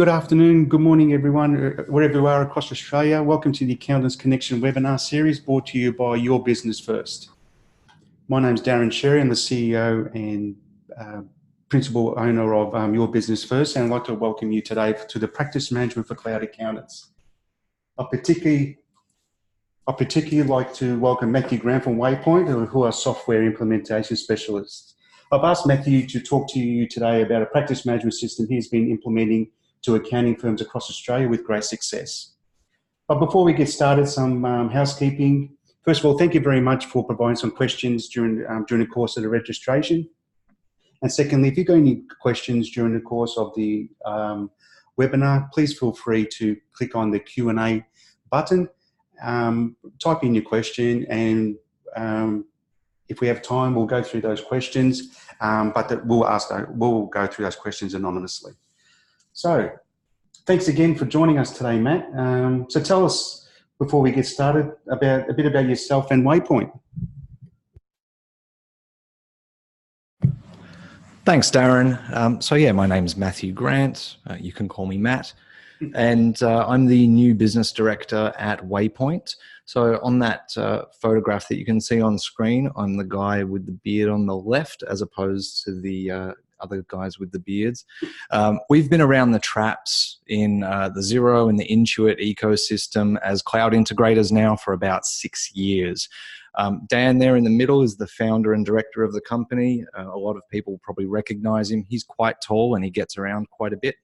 Good afternoon, good morning everyone, wherever you are across Australia. Welcome to the Accountants Connection webinar series brought to you by Your Business First. My name's Darren Xerri. I'm the CEO and principal owner of Your Business First, and I'd like to welcome you today to the Practice Management for Cloud Accountants. I particularly like to welcome Mathew Grant from Waypoint, who are software implementation specialists. I've asked Mathew to talk to you today about a practice management system he's been implementing to accounting firms across Australia with great success. But before we get started, some housekeeping. First of all, thank you very much for providing some questions during the course of the registration. And secondly, if you've got any questions during the course of the webinar, please feel free to click on the Q&A button, type in your question, and if we have time, we'll go through those questions, but we'll go through those questions anonymously. So, thanks again for joining us today, Matt. So tell us, before we get started, a bit about yourself and Waypoint. Thanks, Darren. So yeah, my name's Mathew Grant. You can call me Matt. And I'm the new business director at Waypoint. So on that photograph that you can see on screen, I'm the guy with the beard on the left, as opposed to the other guys with the beards. We've been around the traps in the Xero and the Intuit ecosystem as cloud integrators now for about 6 years. Dan there in the middle is the founder and director of the company. A lot of people probably recognize him. He's quite tall and he gets around quite a bit.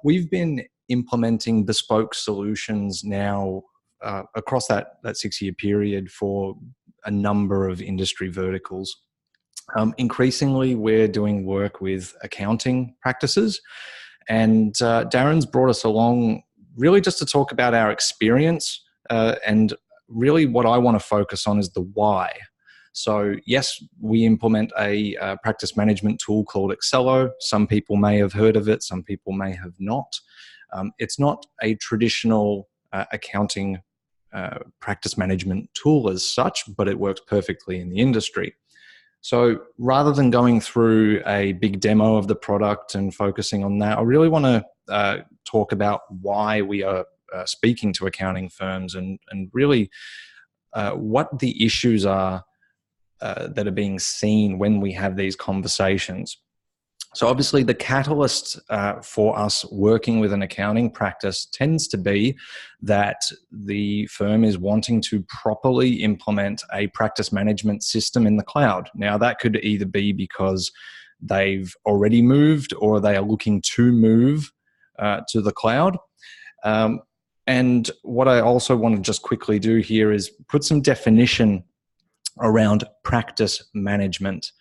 We've been implementing bespoke solutions now across that 6-year period for a number of industry verticals. Increasingly, we're doing work with accounting practices, and Darren's brought us along really just to talk about our experience, and really what I want to focus on is the why. So yes, we implement a practice management tool called Excello. Some people may have heard of it, some people may have not. It's not a traditional accounting practice management tool as such, but it works perfectly in the industry. So rather than going through a big demo of the product and focusing on that, I really want to talk about why we are speaking to accounting firms and really what the issues are that are being seen when we have these conversations. So obviously the catalyst for us working with an accounting practice tends to be that the firm is wanting to properly implement a practice management system in the cloud. Now that could either be because they've already moved or they are looking to move to the cloud. And what I also want to just quickly do here is put some definition around practice management.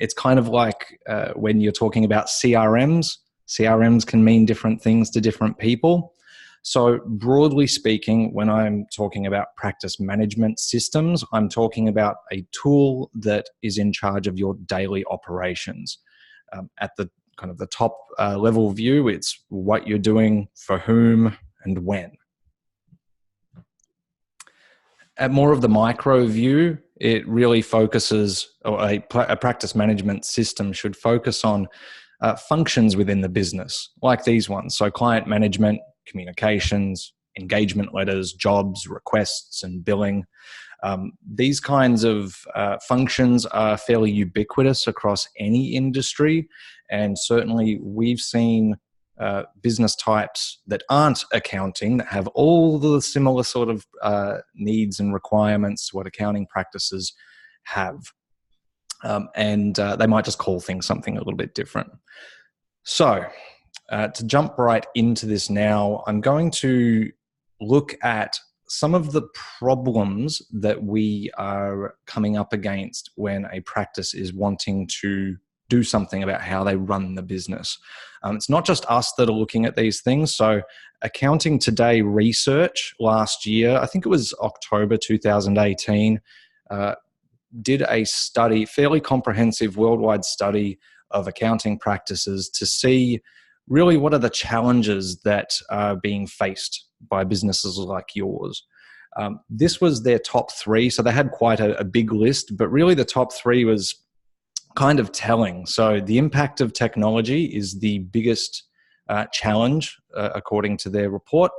It's kind of like when you're talking about CRMs. CRMs can mean different things to different people. So broadly speaking, when I'm talking about practice management systems, I'm talking about a tool that is in charge of your daily operations. At the kind of the top level view, it's what you're doing, for whom, and when. At more of the micro view, it really focuses, or a practice management system should focus on functions within the business, like these ones. So client management, communications, engagement letters, jobs, requests, and billing. These kinds of functions are fairly ubiquitous across any industry, and certainly we've seen business types that aren't accounting that have all the similar sort of needs and requirements to what accounting practices have. And they might just call things something a little bit different. So to jump right into this now, I'm going to look at some of the problems that we are coming up against when a practice is wanting to do something about how they run the business. It's not just us that are looking at these things. So Accounting Today research last year, I think it was October 2018, did a study, fairly comprehensive worldwide study of accounting practices to see really what are the challenges that are being faced by businesses like yours. This was their top 3. So they had quite a big list, but really the top 3 was kind of telling. So the impact of technology is the biggest challenge, according to their report.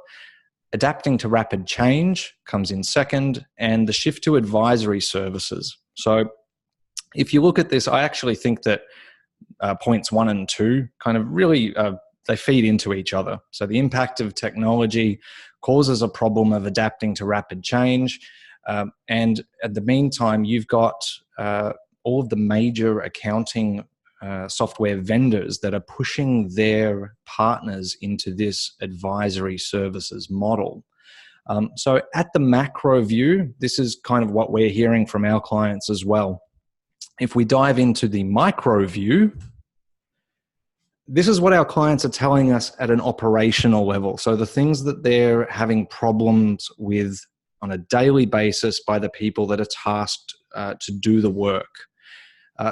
Adapting to rapid change comes in second, and the shift to advisory services. So if you look at this, I actually think that points 1 and 2 kind of really, they feed into each other. So the impact of technology causes a problem of adapting to rapid change. And at the meantime, you've got all of the major accounting software vendors that are pushing their partners into this advisory services model. So at the macro view, this is kind of what we're hearing from our clients as well. If we dive into the micro view, this is what our clients are telling us at an operational level. So the things that they're having problems with on a daily basis by the people that are tasked to do the work.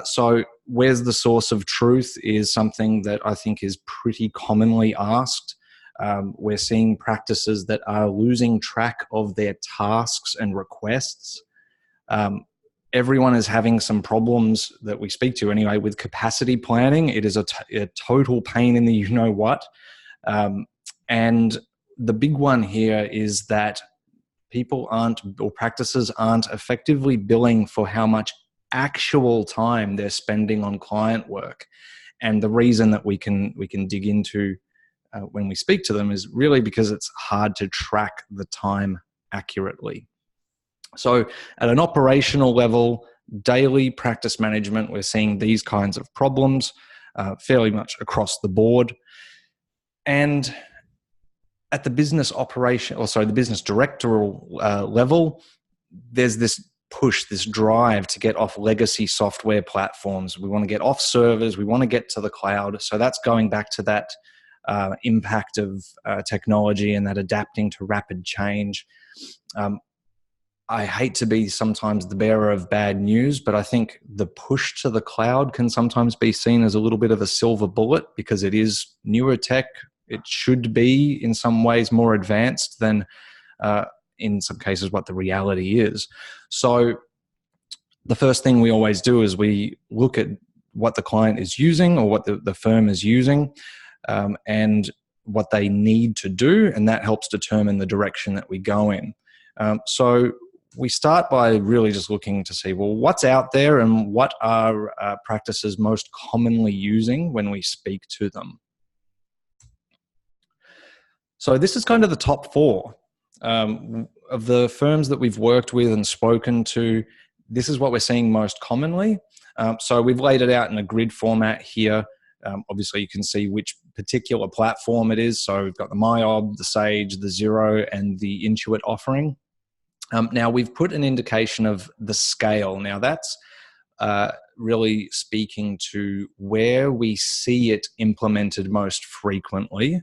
So where's the source of truth is something that I think is pretty commonly asked. We're seeing practices that are losing track of their tasks and requests. Everyone is having some problems that we speak to anyway with capacity planning. It is a total pain in the you-know-what. And the big one here is that people aren't, or practices aren't effectively billing for how much actual time they're spending on client work. And the reason that we can dig into when we speak to them is really because it's hard to track the time accurately. So at an operational level, daily practice management, we're seeing these kinds of problems fairly much across the board. And at the business operation, the business directorial level, there's this push, this drive to get off legacy software platforms. We want to get off servers. We want to get to the cloud. So that's going back to that impact of technology and that adapting to rapid change. I hate to be sometimes the bearer of bad news, but I think the push to the cloud can sometimes be seen as a little bit of a silver bullet because it is newer tech. It should be in some ways more advanced than in some cases what the reality is. So the first thing we always do is we look at what the client is using or what the firm is using and what they need to do, and that helps determine the direction that we go in. So we start by really just looking to see, well, what's out there and what are practices most commonly using when we speak to them. So this is kind of the top 4. Of the firms that we've worked with and spoken to, this is what we're seeing most commonly. So we've laid it out in a grid format here. Obviously, you can see which particular platform it is. So we've got the MyOb, the Sage, the Xero, and the Intuit offering. Now, we've put an indication of the scale. Now, that's really speaking to where we see it implemented most frequently.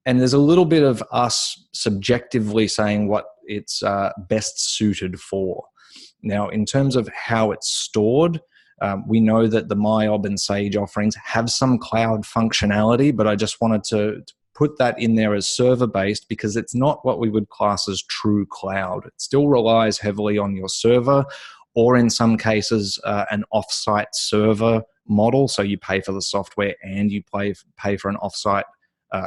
And there's a little bit of us subjectively saying what it's best suited for. Now, in terms of how it's stored, we know that the MyOb and Sage offerings have some cloud functionality, but I just wanted to put that in there as server-based because it's not what we would class as true cloud. It still relies heavily on your server, or in some cases, an off-site server model. So you pay for the software and you pay for an off-site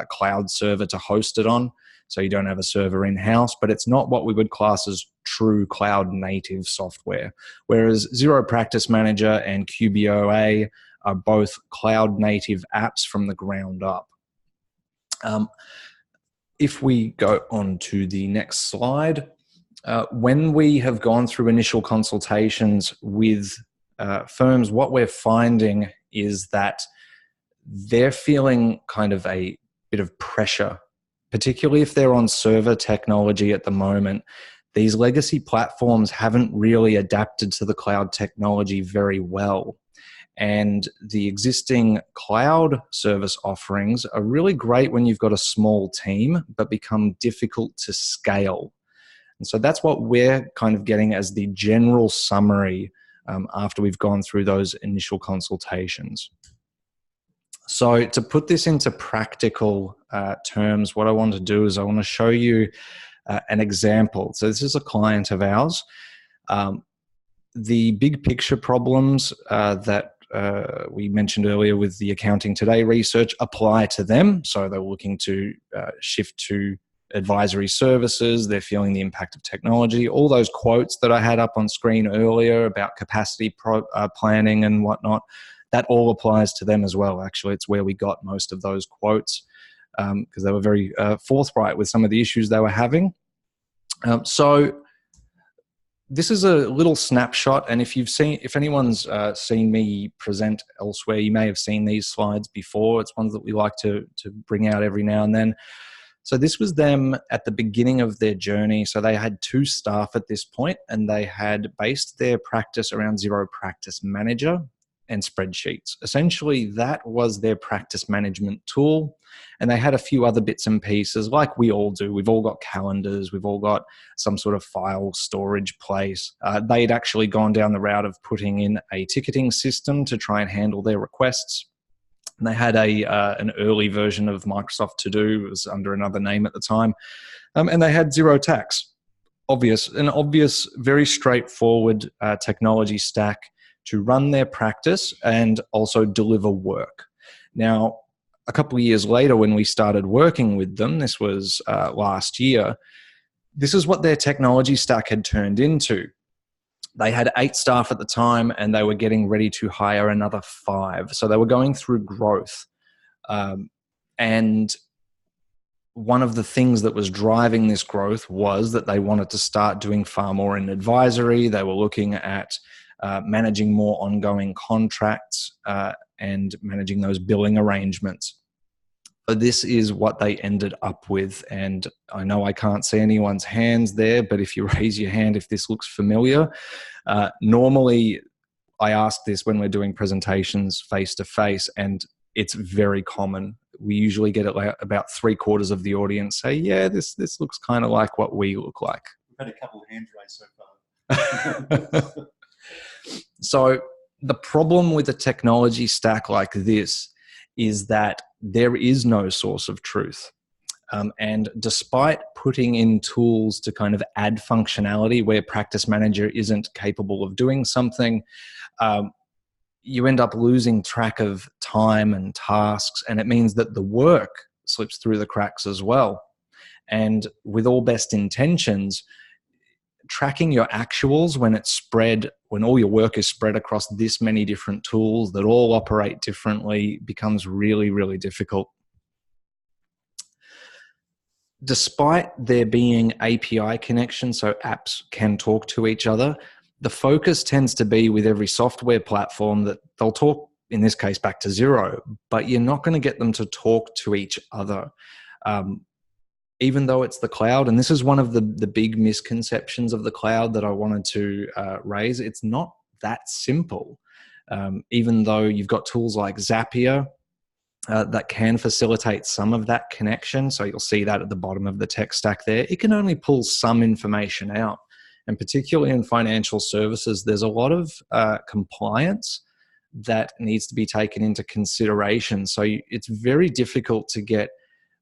cloud server to host it on. So you don't have a server in-house, but it's not what we would class as true cloud-native software. Whereas Xero Practice Manager and QBOA are both cloud-native apps from the ground up. If we go on to the next slide, when we have gone through initial consultations with firms, what we're finding is that they're feeling kind of a bit of pressure, particularly if they're on server technology at the moment. These legacy platforms haven't really adapted to the cloud technology very well. And the existing cloud service offerings are really great when you've got a small team, but become difficult to scale. And so that's what we're kind of getting as the general summary after we've gone through those initial consultations. So to put this into practical terms, what I want to do is I want to show you an example. So this is a client of ours. The big picture problems that we mentioned earlier with the Accounting Today research apply to them. So they were looking to shift to advisory services. They're feeling the impact of technology. All those quotes that I had up on screen earlier about capacity planning and whatnot, that all applies to them as well. Actually, it's where we got most of those quotes because they were very forthright with some of the issues they were having. So this is a little snapshot, and if anyone's seen me present elsewhere, you may have seen these slides before. It's ones that we like to bring out every now and then. So this was them at the beginning of their journey. So they had 2 staff at this point, and they had based their practice around Xero Practice Manager and spreadsheets. Essentially, that was their practice management tool. And they had a few other bits and pieces like we all do. We've all got calendars. We've all got some sort of file storage place. They'd actually gone down the route of putting in a ticketing system to try and handle their requests. And they had an early version of Microsoft To Do. It was under another name at the time. And they had Xero Tax. An obvious, very straightforward technology stack to run their practice and also deliver work. Now, a couple of years later when we started working with them, this was last year, this is what their technology stack had turned into. They had 8 staff at the time and they were getting ready to hire another 5. So they were going through growth. And one of the things that was driving this growth was that they wanted to start doing far more in advisory. They were looking at managing more ongoing contracts and managing those billing arrangements. So this is what they ended up with. And I know I can't see anyone's hands there, but if you raise your hand, if this looks familiar, normally I ask this when we're doing presentations face to face, and it's very common. We usually get about 3/4 of the audience say, yeah, this looks kind of like what we look like. We've had a couple of hands raised so far. So the problem with a technology stack like this is that there is no source of truth. And despite putting in tools to kind of add functionality where Practice Manager isn't capable of doing something, you end up losing track of time and tasks, and it means that the work slips through the cracks as well. And with all best intentions, tracking your actuals when all your work is spread across this many different tools that all operate differently becomes really, really difficult. Despite there being API connections, so apps can talk to each other, the focus tends to be with every software platform that they'll talk, in this case, back to Xero, but you're not going to get them to talk to each other. Even though it's the cloud, and this is one of the big misconceptions of the cloud that I wanted to raise, it's not that simple. Even though you've got tools like Zapier that can facilitate some of that connection, so you'll see that at the bottom of the tech stack there, it can only pull some information out. And particularly in financial services, there's a lot of compliance that needs to be taken into consideration. So it's very difficult to get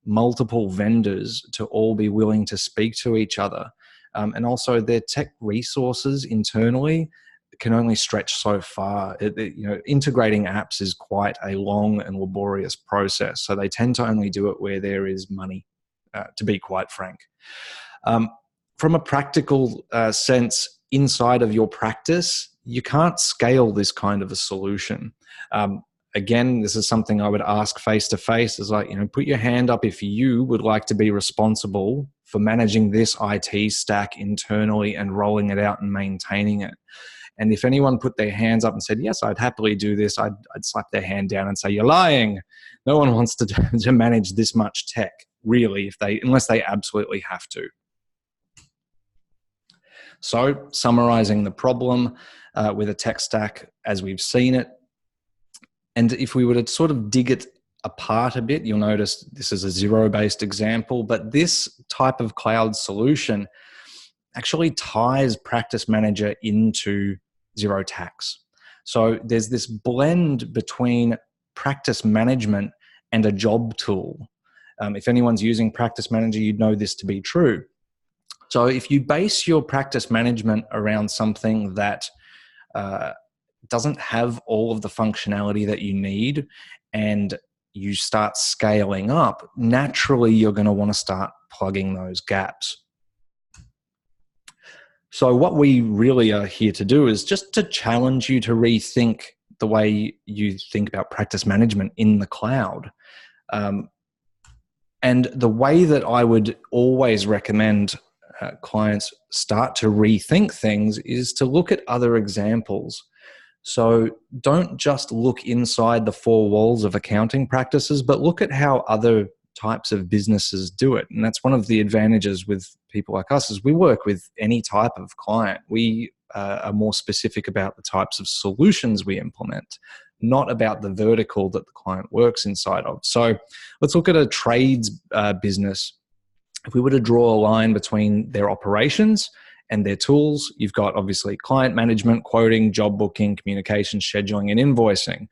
multiple vendors to all be willing to speak to each other. And also their tech resources internally can only stretch so far. Integrating apps is quite a long and laborious process. So they tend to only do it where there is money, to be quite frank. From a practical sense, inside of your practice, you can't scale this kind of a solution. Again, this is something I would ask face to face, is like, put your hand up if you would like to be responsible for managing this IT stack internally and rolling it out and maintaining it. And if anyone put their hands up and said, yes, I'd happily do this, I'd slap their hand down and say, you're lying. No one wants to manage this much tech, really, unless they absolutely have to. So summarizing the problem with a tech stack as we've seen it, and if we were to sort of dig it apart a bit, you'll notice this is a Xero-based example, but this type of cloud solution actually ties Practice Manager into Xero Tax. So there's this blend between practice management and a job tool. If anyone's using Practice Manager, you'd know this to be true. So if you base your practice management around something that doesn't have all of the functionality that you need and you start scaling up, naturally you're going to want to start plugging those gaps. So what we really are here to do is just to challenge you to rethink the way you think about practice management in the cloud. And the way that I would always recommend clients start to rethink things is to look at other examples. So don't just look inside the four walls of accounting practices, but look at how other types of businesses do it. And that's one of the advantages with people like us, is we work with any type of client. We are more specific about the types of solutions we implement, not about the vertical that the client works inside of. So let's look at a trades business. If we were to draw a line between their operations and their tools, you've got obviously client management, quoting, job booking, communication, scheduling, and invoicing.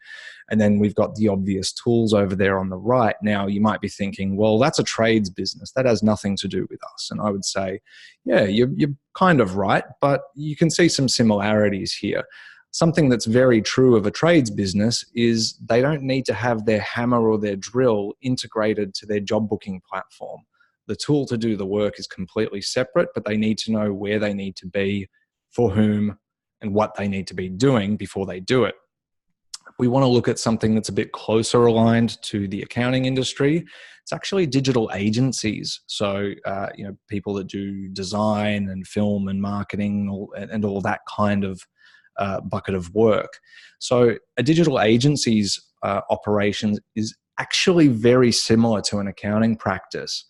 And then we've got the obvious tools over there on the right. Now, you might be thinking, well, that's a trades business. That has nothing to do with us. And I would say, yeah, you're kind of right, but you can see some similarities here. Something that's very true of a trades business is they don't need to have their hammer or their drill integrated to their job booking platform. The tool to do the work is completely separate, but they need to know where they need to be, for whom, and what they need to be doing before they do it. We want to look at something that's a bit closer aligned to the accounting industry. It's actually digital agencies. So, people that do design and film and marketing and all that kind of bucket of work. So a digital agency's operations is actually very similar to an accounting practice.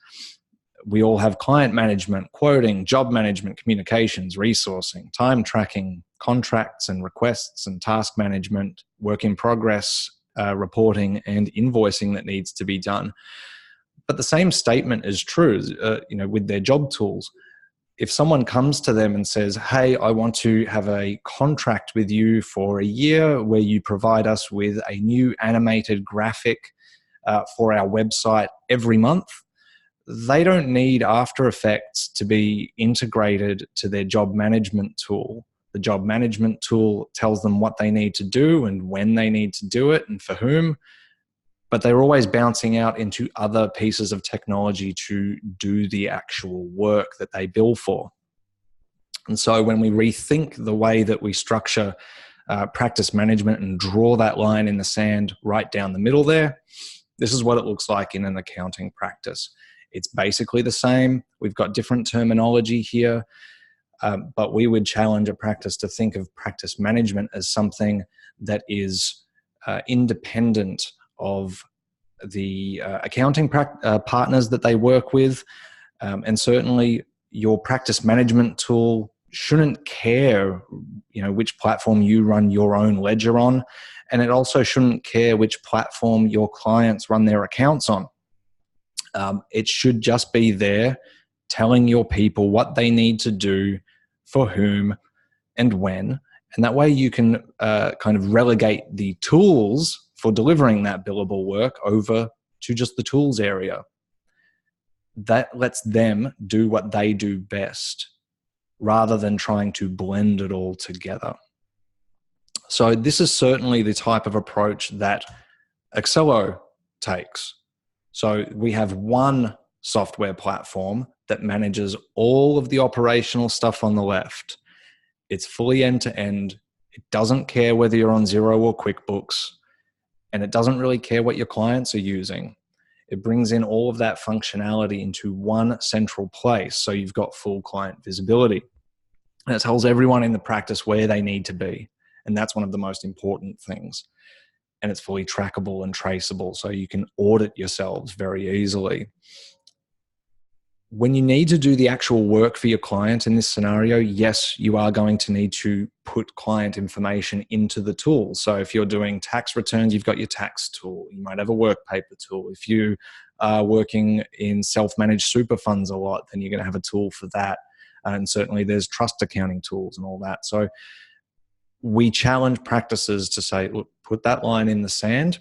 We all have client management, quoting, job management, communications, resourcing, time tracking, contracts and requests and task management, work in progress, reporting and invoicing that needs to be done. But the same statement is true, with their job tools. If someone comes to them and says, hey, I want to have a contract with you for a year where you provide us with a new animated graphic for our website every month, they don't need After Effects to be integrated to their job management tool. The job management tool tells them what they need to do and when they need to do it and for whom. But they're always bouncing out into other pieces of technology to do the actual work that they bill for. And so when we rethink the way that we structure practice management and draw that line in the sand right down the middle there, this is what it looks like in an accounting practice. It's basically the same. We've got different terminology here, but we would challenge a practice to think of practice management as something that is independent of the accounting partners that they work with. And certainly your practice management tool shouldn't care, which platform you run your own ledger on. And it also shouldn't care which platform your clients run their accounts on. It should just be there telling your people what they need to do, for whom, and when. And that way you can kind of relegate the tools for delivering that billable work over to just the tools area. That lets them do what they do best, rather than trying to blend it all together. So this is certainly the type of approach that Excello takes. So we have one software platform that manages all of the operational stuff on the left. It's fully end-to-end. It doesn't care whether you're on Xero or QuickBooks, and it doesn't really care what your clients are using. It brings in all of that functionality into one central place, so you've got full client visibility. And it tells everyone in the practice where they need to be, and that's one of the most important things. And it's fully trackable and traceable, so you can audit yourselves very easily. When you need to do the actual work for your client in this scenario, yes, you are going to need to put client information into the tool. So if you're doing tax returns, you've got your tax tool. You might have a work paper tool. If you are working in self-managed super funds a lot, then you're going to have a tool for that. And certainly there's trust accounting tools and all that. So we challenge practices to say, look, put that line in the sand,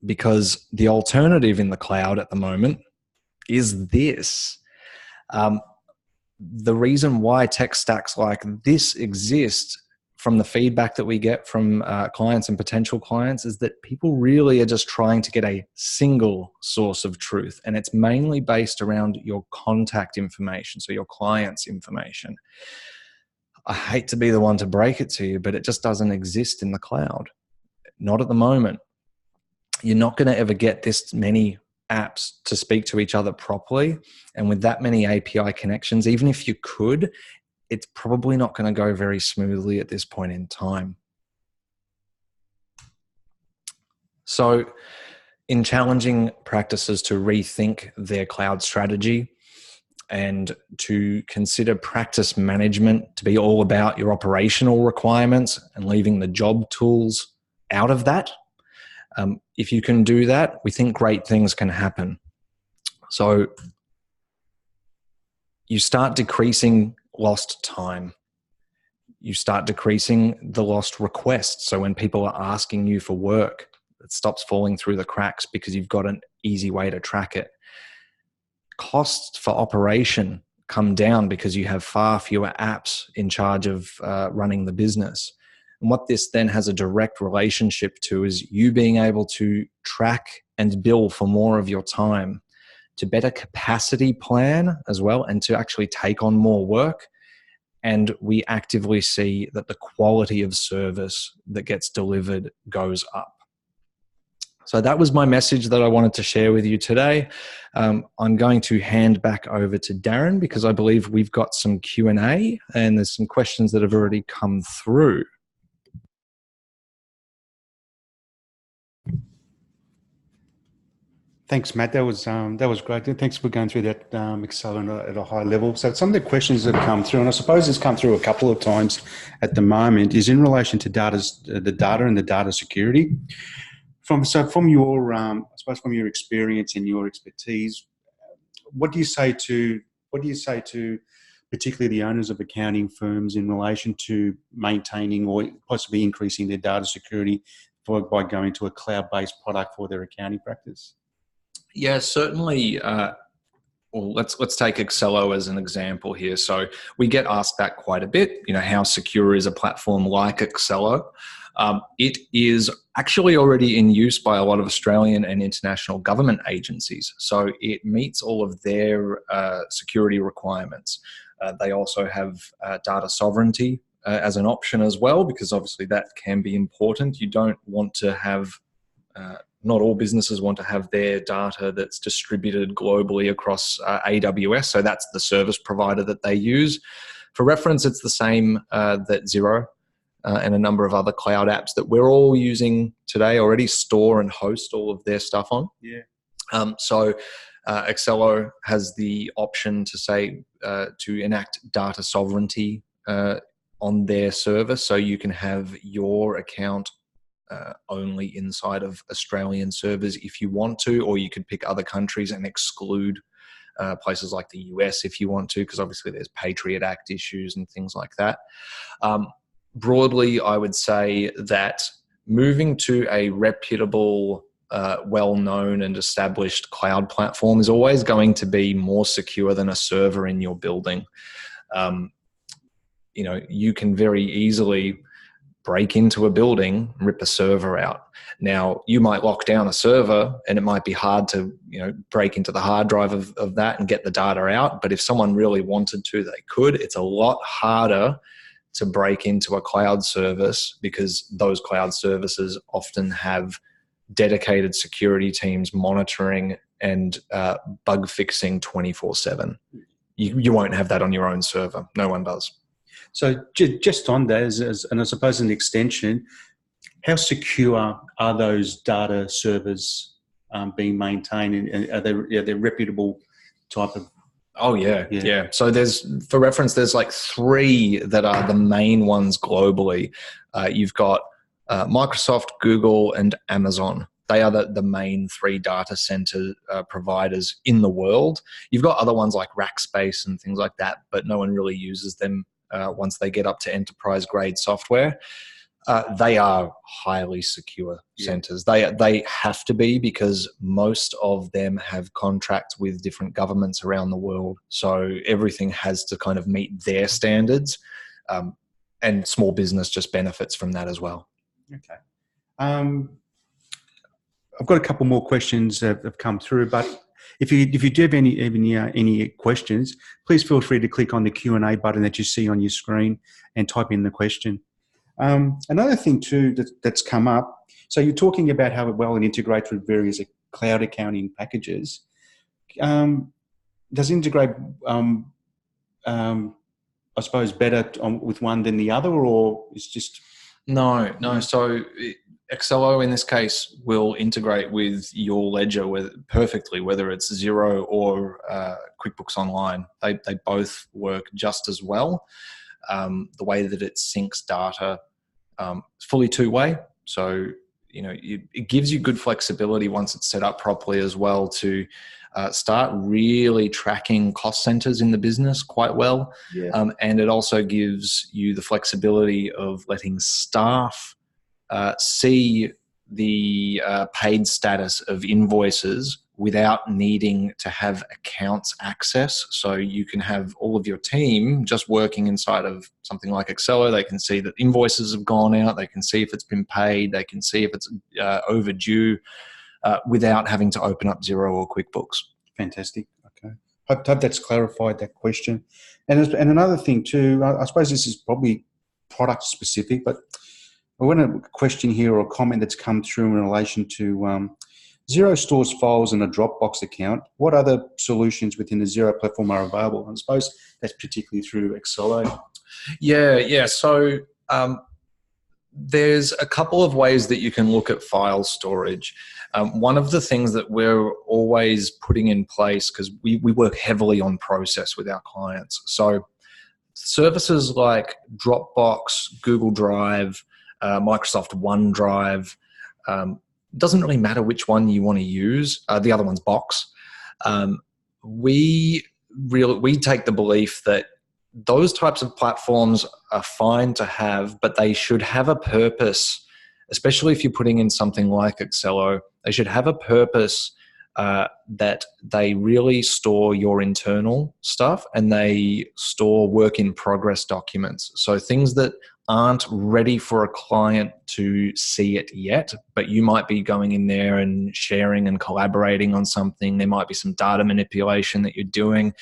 because the alternative in the cloud at the moment is this. The reason why tech stacks like this exist from the feedback that we get from clients and potential clients is that people really are just trying to get a single source of truth. And it's mainly based around your contact information, so your client's information. I hate to be the one to break it to you, but it just doesn't exist in the cloud. Not at the moment. You're not going to ever get this many apps to speak to each other properly. And with that many API connections, even if you could, it's probably not going to go very smoothly at this point in time. So in challenging practices to rethink their cloud strategy and to consider practice management to be all about your operational requirements and leaving the job tools out of that, if you can do that, we think great things can happen. So you start decreasing lost time. You start decreasing the lost requests. So when people are asking you for work, it stops falling through the cracks because you've got an easy way to track it. Costs for operation come down because you have far fewer apps in charge of running the business. And what this then has a direct relationship to is you being able to track and bill for more of your time, to better capacity plan as well, and to actually take on more work. And we actively see that the quality of service that gets delivered goes up. So that was my message that I wanted to share with you today. I'm going to hand back over to Darren because I believe we've got some Q&A and there's some questions that have already come through. Thanks, Matt. That was great. Thanks for going through that Excel at a high level. So some of the questions that have come through, and I suppose it's come through a couple of times at the moment, is in relation to the data and the data security. From your experience and your expertise, what do you say to particularly the owners of accounting firms in relation to maintaining or possibly increasing their data security by going to a cloud-based product for their accounting practice? Yeah, certainly. Well, let's take Excello as an example here. So we get asked that quite a bit. You know, how secure is a platform like Excello? It is actually already in use by a lot of Australian and international government agencies. So it meets all of their security requirements. They also have data sovereignty as an option as well, because obviously that can be important. You don't want to have not all businesses want to have their data that's distributed globally across AWS. So that's the service provider that they use. For reference, it's the same that Xero and a number of other cloud apps that we're all using today already store and host all of their stuff on. Yeah. So Excello has the option to say to enact data sovereignty on their service. So you can have your account only inside of Australian servers if you want to, or you could pick other countries and exclude places like the US if you want to, because obviously there's Patriot Act issues and things like that. Broadly, I would say that moving to a reputable, well-known and established cloud platform is always going to be more secure than a server in your building. You know, you can very easily break into a building, rip a server out. Now, you might lock down a server and it might be hard to, you know, break into the hard drive of that and get the data out. But if someone really wanted to, they could. It's a lot harder to break into a cloud service because those cloud services often have dedicated security teams monitoring and bug fixing 24/7. You won't have that on your own server. No one does. So just on that, and I suppose an extension, how secure are those data servers being maintained? And are they reputable type of? Oh, yeah. So for reference, there's like 3 that are the main ones globally. You've got Microsoft, Google, and Amazon. They are the main 3 data center providers in the world. You've got other ones like Rackspace and things like that, but no one really uses them once they get up to enterprise-grade software. They are highly secure centers. They have to be because most of them have contracts with different governments around the world. So everything has to kind of meet their standards. and small business just benefits from that as well. Okay. I've got a couple more questions that have come through, but if you do have any questions, please feel free to click on the Q&A button that you see on your screen and type in the question. Another thing too that's come up, so you're talking about how well it integrates with various cloud accounting packages. Does it integrate, I suppose, better with one than the other, or it's just... No. So Excello in this case will integrate with your ledger perfectly, whether it's Xero or QuickBooks Online. They both work just as well. The way that it syncs data, fully two-way. So, it gives you good flexibility once it's set up properly as well to start really tracking cost centers in the business quite well. Yeah. And it also gives you the flexibility of letting staff see the paid status of invoices without needing to have accounts access. So you can have all of your team just working inside of something like Excello. They can see that invoices have gone out. They can see if it's been paid. They can see if it's overdue without having to open up Xero or QuickBooks. Fantastic. Okay. Hope that's clarified that question. And another thing too, I suppose this is probably product specific, but I want a question here or a comment that's come through in relation to Xero stores files in a Dropbox account. What other solutions within the Xero platform are available? I suppose that's particularly through Excello. Yeah. So there's a couple of ways that you can look at file storage. One of the things that we're always putting in place, because we work heavily on process with our clients. So services like Dropbox, Google Drive, Microsoft OneDrive, doesn't really matter which one you want to use. The other one's Box. We take the belief that those types of platforms are fine to have, but they should have a purpose, especially if you're putting in something like Excello. They should have a purpose that they really store your internal stuff and they store work in progress documents. So things that aren't ready for a client to see it yet, but you might be going in there and sharing and collaborating on something. There might be some data manipulation that you're doing.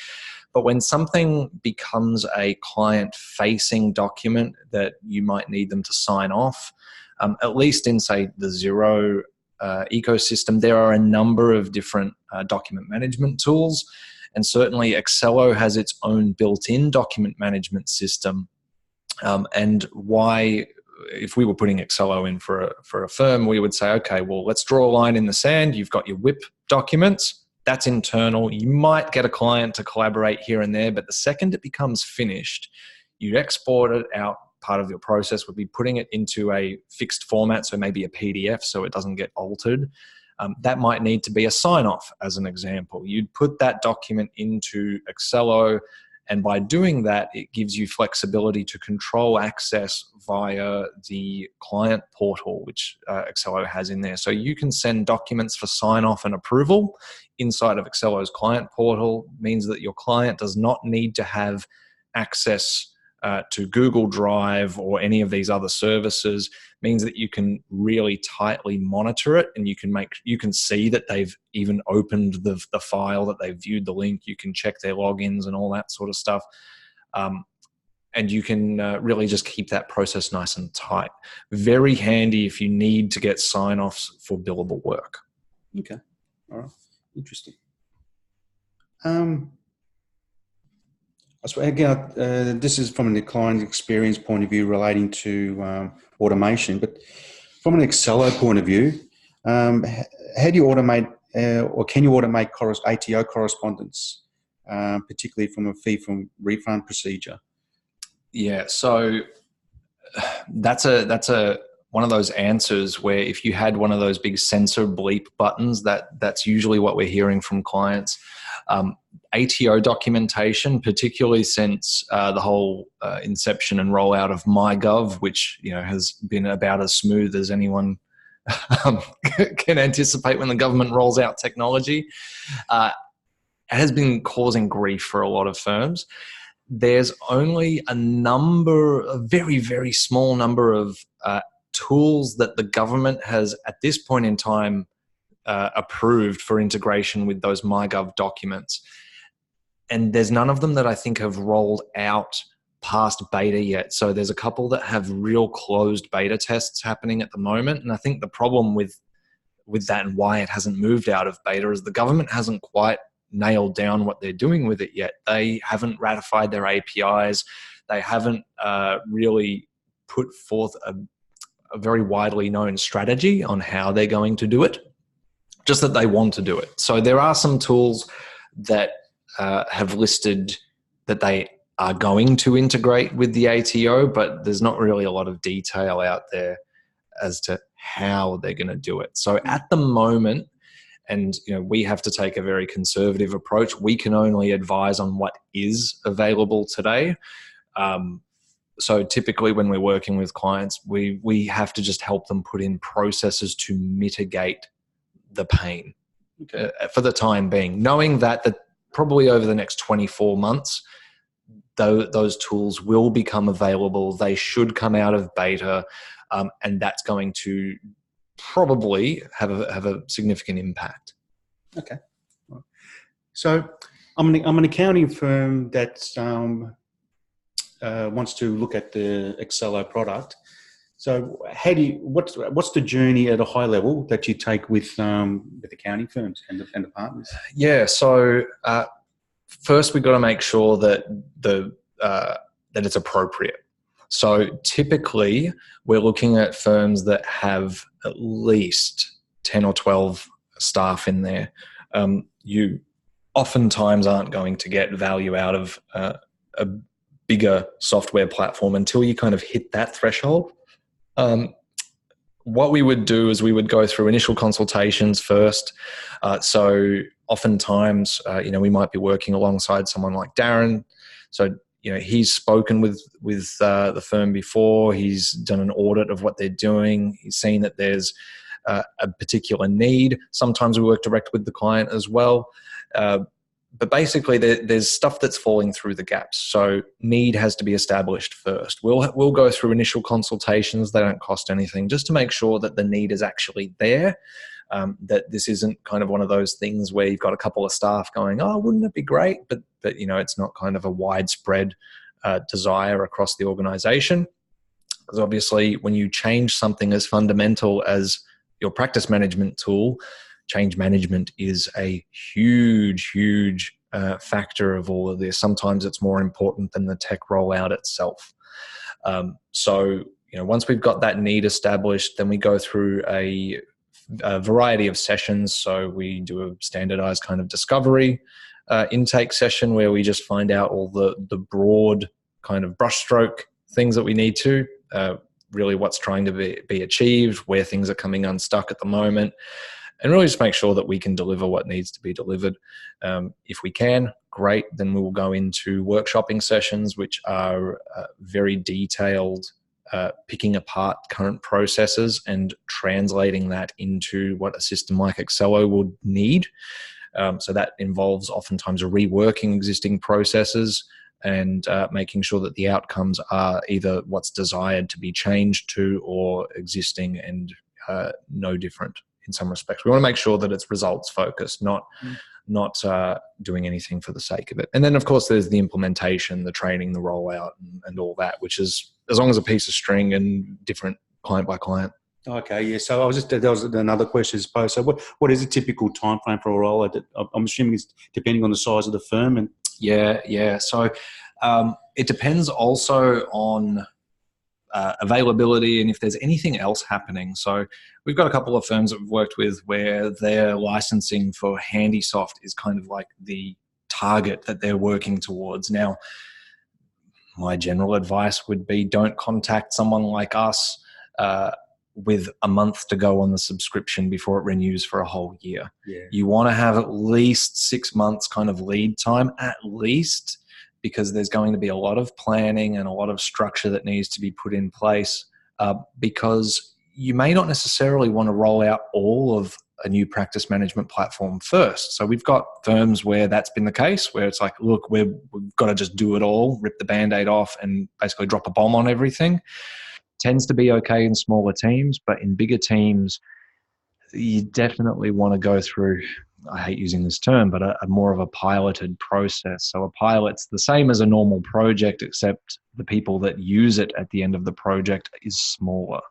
But when something becomes a client-facing document that you might need them to sign off, at least in, say, the Xero ecosystem, there are a number of different document management tools. And certainly Excello has its own built-in document management system. And why, if we were putting Excello in for a firm, we would say, okay, well, let's draw a line in the sand. You've got your WIP documents. That's internal. You might get a client to collaborate here and there, but the second it becomes finished, you export it out. Part of your process would be putting it into a fixed format, so maybe a PDF so it doesn't get altered. That might need to be a sign-off, as an example. You'd put that document into Excello, and by doing that, it gives you flexibility to control access via the client portal, which Excello has in there. So you can send documents for sign-off and approval inside of Excello's client portal. It means that your client does not need to have access to Google Drive or any of these other services. Means that you can really tightly monitor it, and you can see that they've even opened the file, that they've viewed the link. You can check their logins and all that sort of stuff. And you can really just keep that process nice and tight. Very handy if you need to get sign-offs for billable work. Okay. All right. Interesting. Again, this is from a client experience point of view relating to automation, but from an Excello point of view, how do you automate or can you automate ATO correspondence, particularly from a fee from refund procedure? Yeah, so that's one of those answers where if you had one of those big sensor bleep buttons, that's usually what we're hearing from clients. ATO documentation, particularly since the whole inception and rollout of MyGov, which has been about as smooth as anyone can anticipate when the government rolls out technology, has been causing grief for a lot of firms. there's only a very, very small number of tools that the government has at this point in time approved for integration with those MyGov documents. And there's none of them that I think have rolled out past beta yet. So there's a couple that have real closed beta tests happening at the moment. And I think the problem with that and why it hasn't moved out of beta is the government hasn't quite nailed down what they're doing with it yet. They haven't ratified their APIs. They haven't really put forth a very widely known strategy on how they're going to do it, just that they want to do it. So there are some tools that have listed that they are going to integrate with the ATO, but there's not really a lot of detail out there as to how they're going to do it. So at the moment, and we have to take a very conservative approach, we can only advise on what is available today. So typically when we're working with clients, we have to just help them put in processes to mitigate the pain for the time being, knowing that probably over the next 24 months, those tools will become available. They should come out of beta, and that's going to probably have a significant impact. Okay. So I'm an accounting firm that wants to look at the Excello product. So what's the journey at a high level that you take with accounting firms and the partners? Yeah. So first we've got to make sure that that it's appropriate. So typically we're looking at firms that have at least 10 or 12 staff in there. You oftentimes aren't going to get value out of a bigger software platform until you kind of hit that threshold. What we would do is we would go through initial consultations first. So oftentimes, we might be working alongside someone like Darren. So, he's spoken with the firm before. He's done an audit of what they're doing. He's seen that there's a particular need. Sometimes we work direct with the client as well. But basically, there's stuff that's falling through the gaps. So need has to be established first. We'll go through initial consultations. They don't cost anything, just to make sure that the need is actually there. That this isn't kind of one of those things where you've got a couple of staff going, oh, wouldn't it be great? But it's not kind of a widespread desire across the organization. Because obviously, when you change something as fundamental as your practice management tool, change management is a huge factor of all of this. Sometimes it's more important than the tech rollout itself. So, once we've got that need established, then we go through a variety of sessions. So we do a standardized kind of discovery intake session where we just find out all the broad kind of brushstroke things that we need to, really what's trying to be achieved, where things are coming unstuck at the moment, and really just make sure that we can deliver what needs to be delivered. If we can, great, then we will go into workshopping sessions, which are very detailed, picking apart current processes and translating that into what a system like Excello would need. So that involves oftentimes reworking existing processes and making sure that the outcomes are either what's desired to be changed to or existing and no different in some respects. We want to make sure that it's results focused, not doing anything for the sake of it. And then, of course, there's the implementation, the training, the rollout, and all that, which is as long as a piece of string and different client by client. Okay, yeah. So there was another question, I suppose. So what is a typical time frame for a rollout? I'm assuming it's depending on the size of the firm. And Yeah. So it depends also on availability and if there's anything else happening. So we've got a couple of firms that we've worked with where their licensing for Handysoft is kind of like the target that they're working towards. Now, my general advice would be don't contact someone like us with a month to go on the subscription before it renews for a whole year. Yeah. You want to have at least 6 months kind of lead time, at least, because there's going to be a lot of planning and a lot of structure that needs to be put in place, because you may not necessarily want to roll out all of a new practice management platform first. So we've got firms where that's been the case, where it's like, look, we've got to just do it all, rip the Band-Aid off and basically drop a bomb on everything. Tends to be okay in smaller teams, but in bigger teams, you definitely want to go through, I hate using this term, but a more of a piloted process. So a pilot's the same as a normal project, except the people that use it at the end of the project is smaller.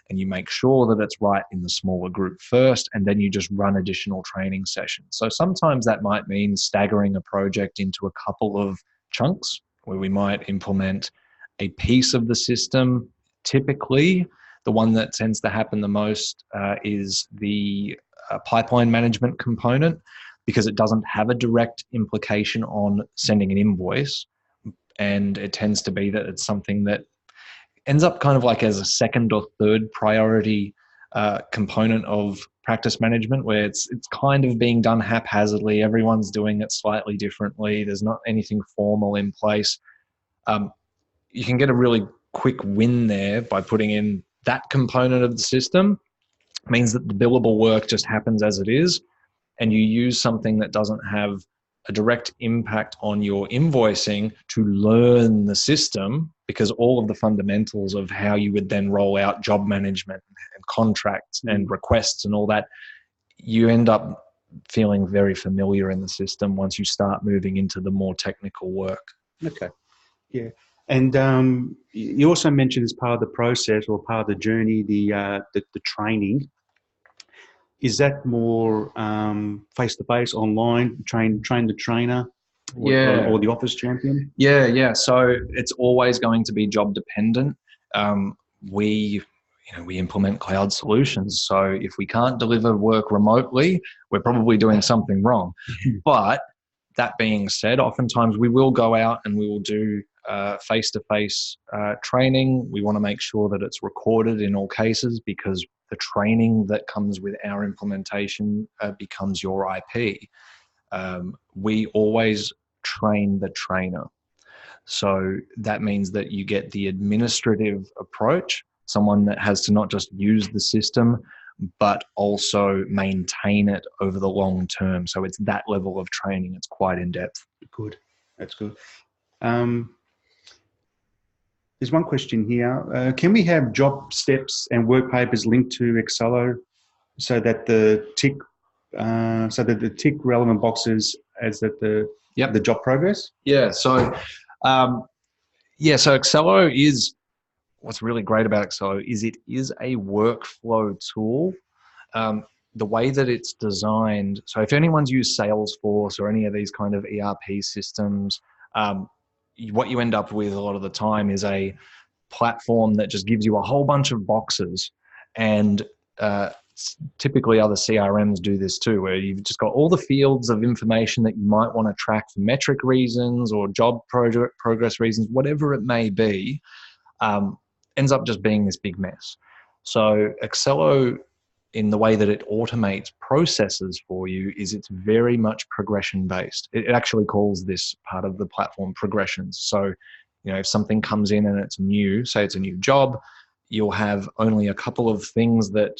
And you make sure that it's right in the smaller group first, and then you just run additional training sessions. So sometimes that might mean staggering a project into a couple of chunks where we might implement a piece of the system. Typically, the one that tends to happen the most is the pipeline management component, because it doesn't have a direct implication on sending an invoice. And it tends to be that it's something that ends up kind of like as a second or third priority component of practice management, where it's kind of being done haphazardly. Everyone's doing it slightly differently. There's not anything formal in place. You can get a really quick win there by putting in that component of the system. It means that the billable work just happens as it is, and you use something that doesn't have a direct impact on your invoicing to learn the system, because all of the fundamentals of how you would then roll out job management and contracts and requests and all that, you end up feeling very familiar in the system once you start moving into the more technical work. Okay. Yeah. And you also mentioned as part of the process or part of the journey, the training. Is that more face-to-face, online, train the trainer or the office champion? Yeah. So it's always going to be job dependent. We implement cloud solutions. So if we can't deliver work remotely, we're probably doing something wrong. But that being said, oftentimes we will go out and we will do face-to-face training. We want to make sure that it's recorded in all cases, because the training that comes with our implementation becomes your IP. We always train the trainer. So that means that you get the administrative approach, someone that has to not just use the system, but also maintain it over the long term. So it's that level of training. It's quite in depth. Good. That's good. There's one question here. Can we have job steps and work papers linked to Excello so that the tick relevant boxes as that the job progress? Yeah. So Excello is, what's really great about Excello is it is a workflow tool. The way that it's designed, so if anyone's used Salesforce or any of these kind of ERP systems, what you end up with a lot of the time is a platform that just gives you a whole bunch of boxes. And typically other CRMs do this too, where you've just got all the fields of information that you might want to track for metric reasons or job progress reasons, whatever it may be, ends up just being this big mess. So Excello, in the way that it automates processes for you, is it's very much progression based. It actually calls this part of the platform progressions. So, if something comes in and it's new, say it's a new job, you'll have only a couple of things that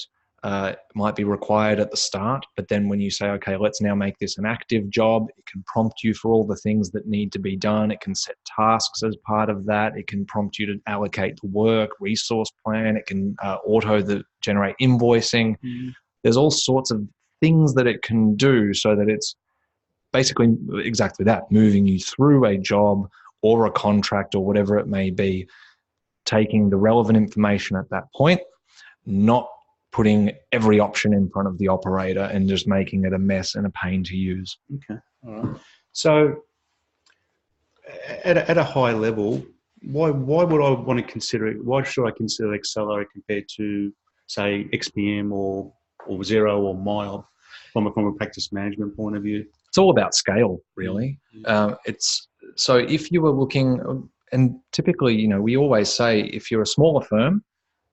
might be required at the start. But then when you say, okay, let's now make this an active job, it can prompt you for all the things that need to be done. It can set tasks as part of that. It can prompt you to allocate the work, resource plan. It can generate invoicing. There's all sorts of things that it can do so that it's basically exactly that, moving you through a job or a contract or whatever it may be, taking the relevant information at that point, not putting every option in front of the operator and just making it a mess and a pain to use. Okay, all right. So at a high level, why would I want to consider it? Why should I consider Excello compared to, say, XPM or Xero or Mile from a practice management point of view? It's all about scale, really. So if you were looking, and typically, we always say if you're a smaller firm,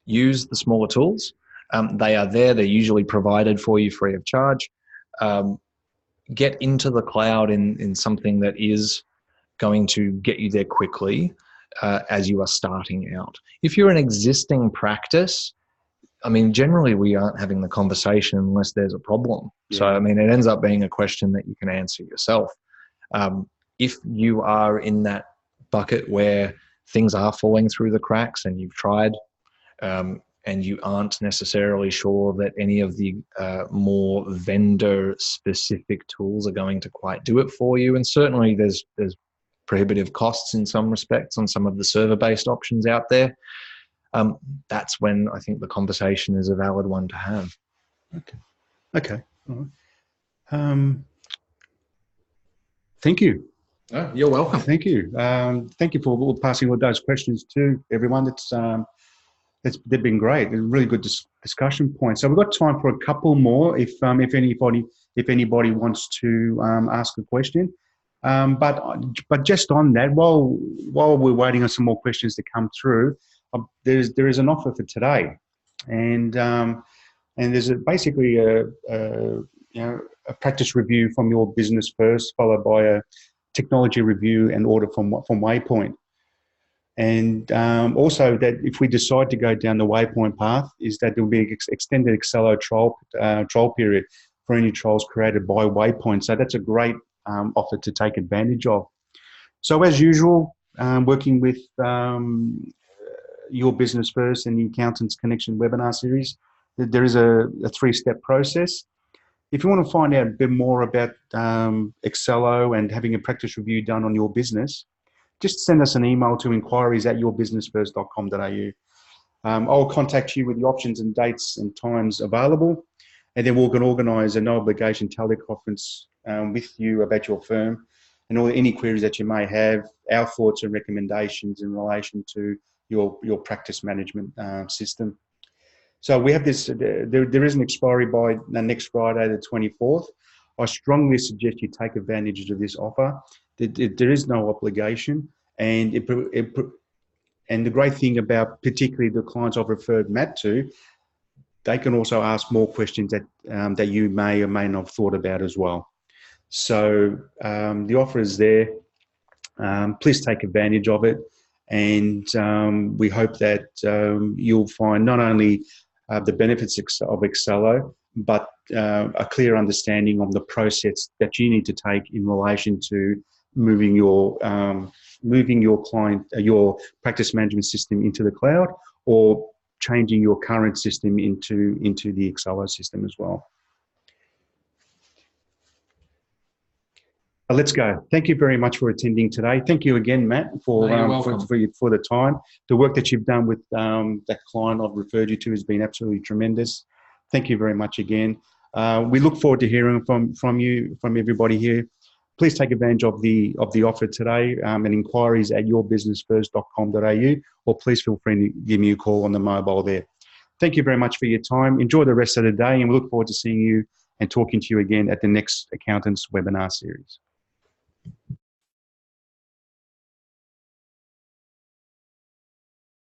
use the smaller tools. They are there. They're usually provided for you free of charge. Get into the cloud in something that is going to get you there quickly as you are starting out. If you're an existing practice, I mean, generally we aren't having the conversation unless there's a problem. Yeah. So, I mean, it ends up being a question that you can answer yourself. If you are in that bucket where things are falling through the cracks and you've tried, and you aren't necessarily sure that any of the more vendor-specific tools are going to quite do it for you, and certainly there's prohibitive costs in some respects on some of the server-based options out there, that's when I think the conversation is a valid one to have. Okay. All right. Thank you. Oh, you're welcome. Thank you. Thank you for passing all those questions to everyone. They've been great. They're really good discussion points. So we've got time for a couple more if anybody wants to ask a question. But just on that, while we're waiting on some more questions to come through, there is an offer for today, and there's basically a practice review from your business first, followed by a technology review and order from Waypoint. And also that if we decide to go down the Waypoint path, is that there will be an extended Excello trial period for any trials created by Waypoint. So that's a great offer to take advantage of. So as usual, working with Your Business First and the Accountants Connection webinar series, there is a three-step process. If you want to find out a bit more about Excello and having a practice review done on your business, just send us an email to inquiries@yourbusinessfirst.com.au. I'll contact you with the options and dates and times available, and then we can organise a no-obligation teleconference with you about your firm and any queries that you may have, our thoughts and recommendations in relation to your practice management system. So we have this, there is an expiry by next Friday, the 24th. I strongly suggest you take advantage of this offer. There is no obligation, and and the great thing about particularly the clients I've referred Matt to, they can also ask more questions that you may or may not have thought about as well. So the offer is there. Please take advantage of it, and we hope that you'll find not only the benefits of Excello, but a clear understanding of the process that you need to take in relation to moving your practice management system into the cloud, or changing your current system into the Excello system as well. Let's go. Thank you very much for attending today. Thank you again, Matt, for the time. The work that you've done with that client I've referred you to has been absolutely tremendous. Thank you very much again. We look forward to hearing from everybody here. Please take advantage of the offer today, and inquiries@yourbusinessfirst.com.au, or please feel free to give me a call on the mobile there. Thank you very much for your time. Enjoy the rest of the day, and we look forward to seeing you and talking to you again at the next Accountants webinar series.